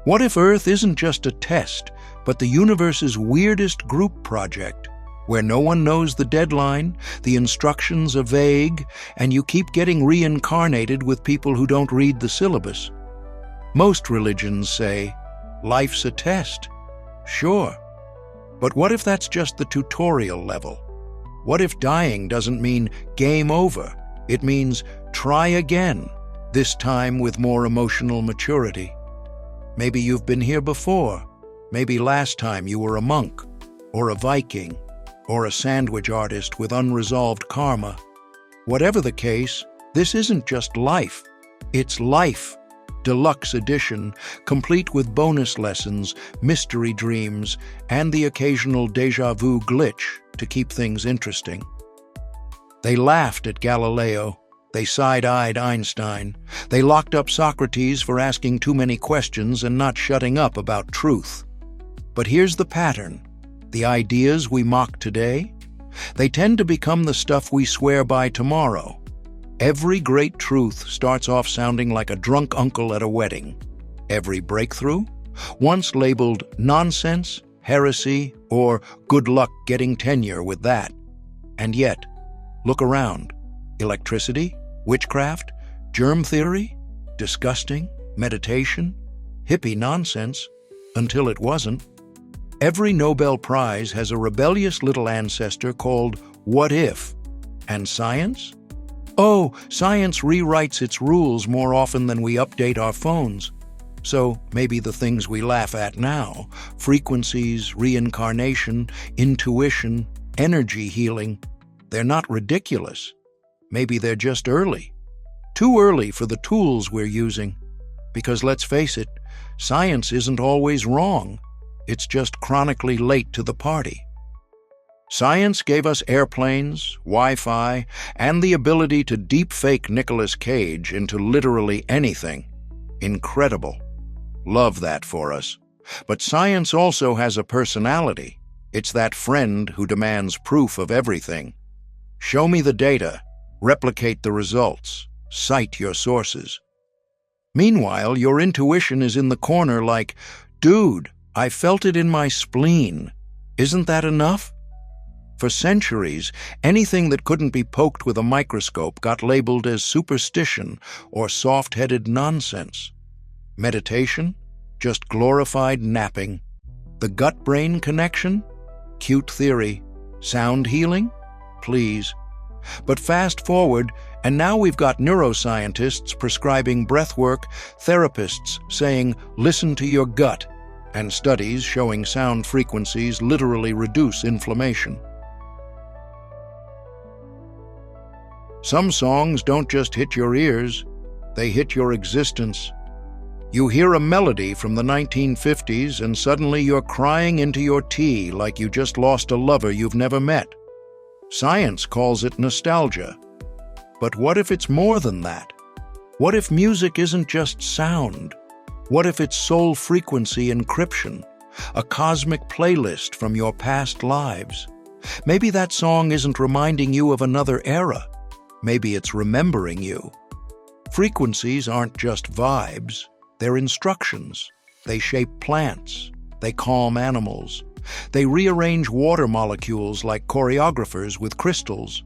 What if Earth isn't just a test, but the universe's weirdest group project, where no one knows the deadline, the instructions are vague, and you keep getting reincarnated with people who don't read the syllabus? Most religions say, life's a test. Sure. But what if that's just the tutorial level? What if dying doesn't mean game over? It means try again, this time with more emotional maturity. Maybe you've been here before. Maybe last time you were a monk, or a Viking, or a sandwich artist with unresolved karma. Whatever the case, this isn't just life. It's Life, Deluxe Edition, complete with bonus lessons, mystery dreams, and the occasional déjà vu glitch to keep things interesting. They laughed at Galileo. They side-eyed Einstein. They locked up Socrates for asking too many questions and not shutting up about truth. But here's the pattern. The ideas we mock today, they tend to become the stuff we swear by tomorrow. Every great truth starts off sounding like a drunk uncle at a wedding. Every breakthrough, once labeled nonsense, heresy, or good luck getting tenure with that. And yet, look around. Electricity, witchcraft, germ theory, disgusting, meditation, hippie nonsense, until it wasn't. Every Nobel Prize has a rebellious little ancestor called What If? And science? Oh, science rewrites its rules more often than we update our phones. So maybe the things we laugh at now, frequencies, reincarnation, intuition, energy healing, they're not ridiculous. Maybe they're just early. Too early for the tools we're using. Because let's face it, science isn't always wrong. It's just chronically late to the party. Science gave us airplanes, Wi-Fi, and the ability to deepfake Nicolas Cage into literally anything. Incredible. Love that for us. But science also has a personality. It's that friend who demands proof of everything. Show me the data. Replicate the results. Cite your sources. Meanwhile, your intuition is in the corner like, dude, I felt it in my spleen. Isn't that enough? For centuries, anything that couldn't be poked with a microscope got labeled as superstition or soft-headed nonsense. Meditation? Just glorified napping. The gut-brain connection? Cute theory. Sound healing? Please. But fast forward, and now we've got neuroscientists prescribing breathwork, therapists saying, listen to your gut, and studies showing sound frequencies literally reduce inflammation. Some songs don't just hit your ears, they hit your existence. You hear a melody from the 1950s and suddenly you're crying into your tea like you just lost a lover you've never met. Science calls it nostalgia. But what if it's more than that? What if music isn't just sound? What if it's soul frequency encryption, a cosmic playlist from your past lives? Maybe that song isn't reminding you of another era. Maybe it's remembering you. Frequencies aren't just vibes, they're instructions. They shape plants, they calm animals. They rearrange water molecules like choreographers with crystals.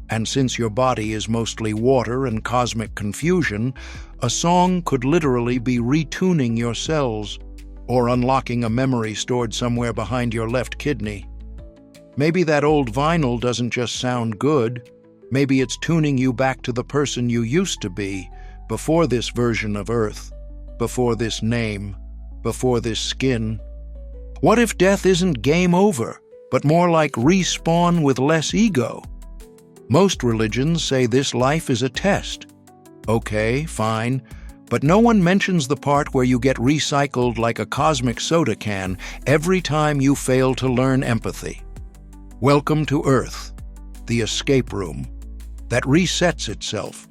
And since your body is mostly water and cosmic confusion, a song could literally be retuning your cells or unlocking a memory stored somewhere behind your left kidney. Maybe that old vinyl doesn't just sound good. Maybe it's tuning you back to the person you used to be before this version of Earth, before this name, before this skin. What if death isn't game over, but more like respawn with less ego? Most religions say this life is a test. Okay, fine, but no one mentions the part where you get recycled like a cosmic soda can every time you fail to learn empathy. Welcome to Earth, the escape room, that resets itself.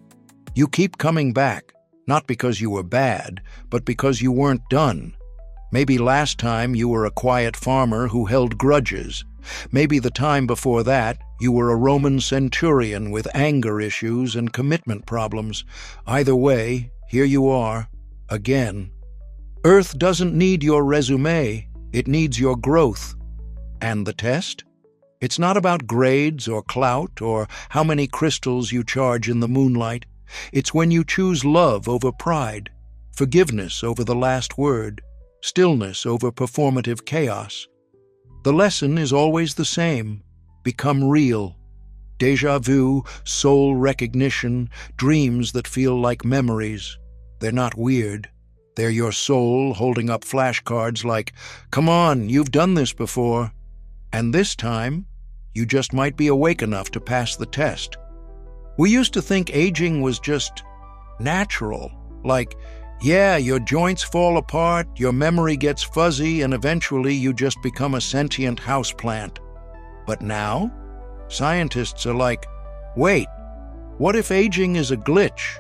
You keep coming back, not because you were bad, but because you weren't done. Maybe last time you were a quiet farmer who held grudges. Maybe the time before that you were a Roman centurion with anger issues and commitment problems. Either way, here you are, again. Earth doesn't need your resume, it needs your growth. And the test? It's not about grades or clout or how many crystals you charge in the moonlight. It's when you choose love over pride, forgiveness over the last word, stillness over performative chaos. The lesson is always the same. Become real. Déjà vu, soul recognition, dreams that feel like memories. They're not weird. They're your soul holding up flashcards like, "Come on, you've done this before." And this time, you just might be awake enough to pass the test. We used to think aging was just natural, like, yeah, your joints fall apart, your memory gets fuzzy, and eventually you just become a sentient houseplant. But now, scientists are like, wait, what if aging is a glitch?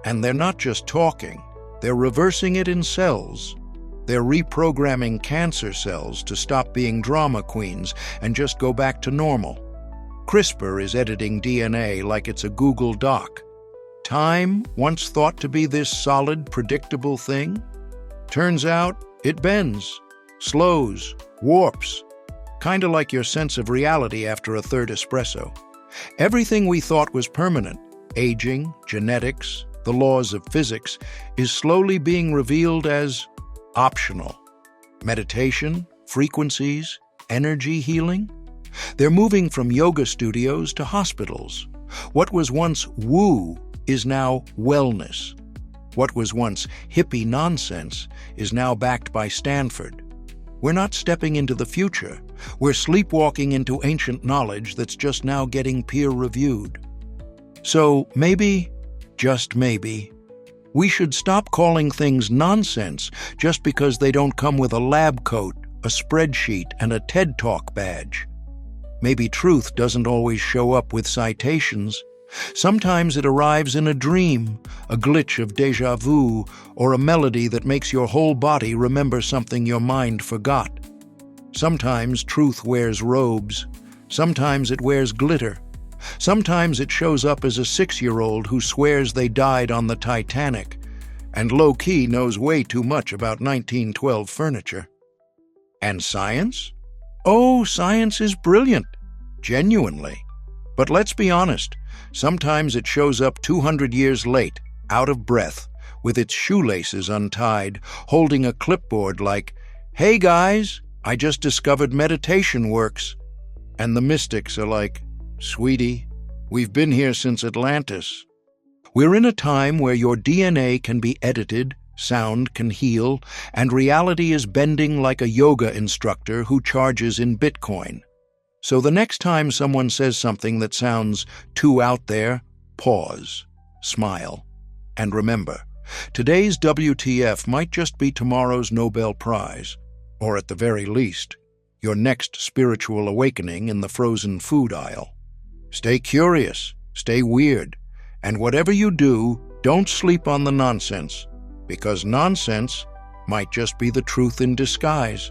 And they're not just talking, they're reversing it in cells. They're reprogramming cancer cells to stop being drama queens and just go back to normal. CRISPR is editing DNA like it's a Google Doc. Time, once thought to be this solid, predictable thing, turns out it bends, slows, warps, kinda like your sense of reality after a third espresso. Everything we thought was permanent, aging, genetics, the laws of physics, is slowly being revealed as optional. Meditation, frequencies, energy healing? They're moving from yoga studios to hospitals. What was once woo is now wellness. What was once hippie nonsense is now backed by Stanford. We're not stepping into the future. We're sleepwalking into ancient knowledge that's just now getting peer-reviewed. So maybe, just maybe, we should stop calling things nonsense just because they don't come with a lab coat, a spreadsheet, and a TED Talk badge. Maybe truth doesn't always show up with citations. Sometimes it arrives in a dream, a glitch of déjà vu, or a melody that makes your whole body remember something your mind forgot. Sometimes truth wears robes. Sometimes it wears glitter. Sometimes it shows up as a 6-year-old who swears they died on the Titanic and low-key knows way too much about 1912 furniture. And science? Oh, science is brilliant, genuinely. But let's be honest, sometimes it shows up 200 years late, out of breath, with its shoelaces untied, holding a clipboard like, "Hey guys, I just discovered meditation works." And the mystics are like, "Sweetie, we've been here since Atlantis." We're in a time where your DNA can be edited, sound can heal, and reality is bending like a yoga instructor who charges in Bitcoin. So the next time someone says something that sounds too out there, pause, smile, and remember, today's WTF might just be tomorrow's Nobel Prize, or at the very least, your next spiritual awakening in the frozen food aisle. Stay curious, stay weird, and whatever you do, don't sleep on the nonsense, because nonsense might just be the truth in disguise.